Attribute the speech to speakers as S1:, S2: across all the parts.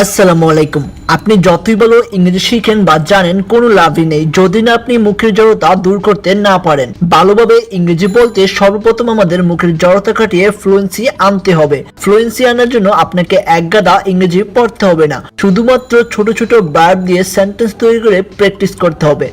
S1: আসসালামু আলাইকুম। আপনি যতই ভালো ইংরেজি শিখেন বা জানেন কোনো লাভই নেই যদি না আপনি মুখের জড়তা দূর করতে না পারেন। ভালোভাবে ইংরেজি বলতে সর্বপ্রথম আমাদের মুখের জড়তা কাটিয়ে ফ্লুয়েন্সি আনতে হবে। ফ্লুয়েন্সি আনার জন্য আপনাকে একগাদা ইংরেজি পড়তে হবে না, শুধুমাত্র ছোট ছোট ভার্ব দিয়ে সেন্টেন্স তৈরি করে প্র্যাকটিস করতে হবে।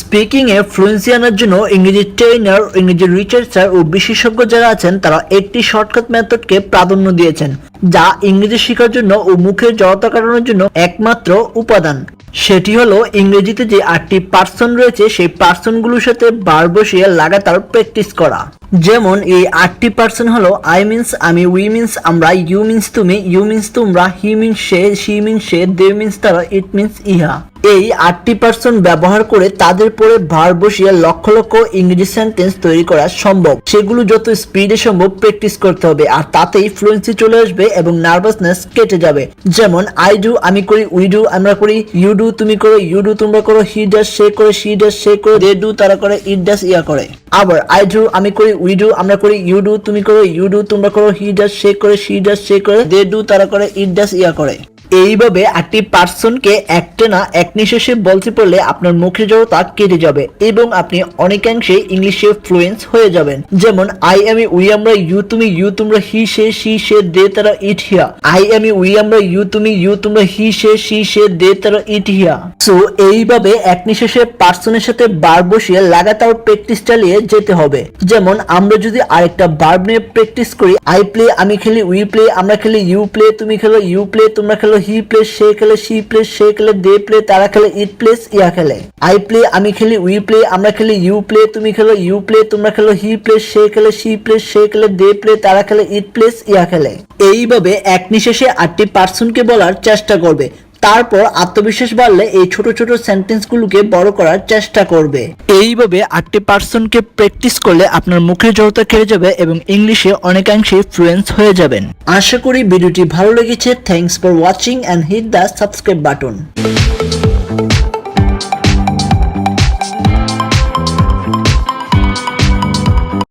S1: স্পিকিং এ ফ্লুয়েন্সি আনার জন্য ইংরেজি ট্রেনার, ইংরেজি রিসার্চার ও বিশেষজ্ঞ যারা আছেন তারা একটি শর্টকাট মেথডকে প্রাধান্য দিয়েছেন, যা ইংরেজি শেখার জন্য ও মুখের জড়তা কাটানোর জন্য একমাত্র উপাদান। সেটি হলো ইংরেজিতে যে 8টি পার্সন রয়েছে সেই পার্সনগুলোর সাথে বার বসিয়ে লাগাতার প্র্যাকটিস করা। যেমন এই 8টি পার্সন হলো আই মিন্স আমি, উই মিন্স আমরা, ইউ মিন্স তুমি, ইউ মিন্স তোমরা, হি মিন্স সে, শি মিন্স সে, দে মিন্স তারা, ইট মিন্স ইহা। এই 8টি পার্সন ব্যবহার করে তাদের পরে ভার বসিয়ে লক্ষ লক্ষ ইংরেজি সেন্টেন্স তৈরি করা সম্ভব। সেগুলো যত স্পিডে সম্ভব প্র্যাকটিস করতে হবে, আর তাতেই ফ্লুয়েন্সি চলে আসবে এবং নার্ভাসনেস কেটে যাবে। যেমন আই ডু আমি করি, উই ডু আমরা করি, ইউ ডু তুমি করো, ইউ ডু তোমরা করো, হি ডাস সে করে, শি ডাস সে করে, দে ডু তারা করে, ইট ডাস ইয়া করে। আবার আই ডু আমি করি, উই ডু আমরা করি, ইউ ডু তুমি করো, ইউ ডু তোমরা করো, হি ডাস সে করে, শি ডাস সে করে, দে ডু তারা করে, ইট ডাস ইয়া করে। এইভাবে 8টি পার্সনকে একটানা এক নিঃশ্বাসে বলতে পারলে আপনার মুখের জড়তা কেটে যাবে এবং আপনি অনেকাংশে ইংলিশে ফ্লুয়েন্স হয়ে যাবেন। যেমন আই আমি, উই আমরা, ইউ তুমি, ইউ তোমরা, হি সে, শি সে, দে তারা, ইট হিয়া। আই আমি, উই আমরা, ইউ তুমি, ইউ তোমরা, হি সে, শি সে, দে তারা, ইট হিয়া। সো এইভাবে এক নিঃশ্বাসে পার্সনের সাথে বার বসিয়ে লাগাতার প্র্যাকটিস চালিয়ে যেতে হবে। যেমন আমরা যদি আরেকটা ভার্ব নিয়ে প্র্যাকটিস করি, আই প্লে আমি খেলি, উই প্লে আমরা খেলি, ইউ প্লে তুমি খেলো, ইউ প্লে তোমরা খেলো, হি প্লেস সে খেলে, শি প্লেস সে খেলে, দে প্লে তারা খেলে, ইট প্লেস ইয়া খেলে। আই প্লে আমি খেলি, উই প্লে আমরা খেলি, ইউ প্লে তুমি খেলো, ইউ প্লে তোমরা খেলো, হি প্লেস সে খেলে, শি প্লেস সে খেলে, দে প্লে তারা খেলে, ইট প্লেস ইয়া খেলে। এইভাবে এক নিঃশ্বাসে 8টি পার্সনকে বলার চেষ্টা করবে। তারপর আত্মবিশ্বাস বাড়লে এই ছোট ছোট সেন্টেন্স গুলোকে বড় করার চেষ্টা করবে। এইভাবে 8টি পার্সনকে প্র্যাকটিস করলে আপনার মুখের জড়তা কেটে যাবে এবং ইংলিশে অনেকাংশে ফ্লুয়েন্স হয়ে যাবেন। আশা করি ভিডিওটি ভালো লেগেছে। Thanks for watching and hit the subscribe button.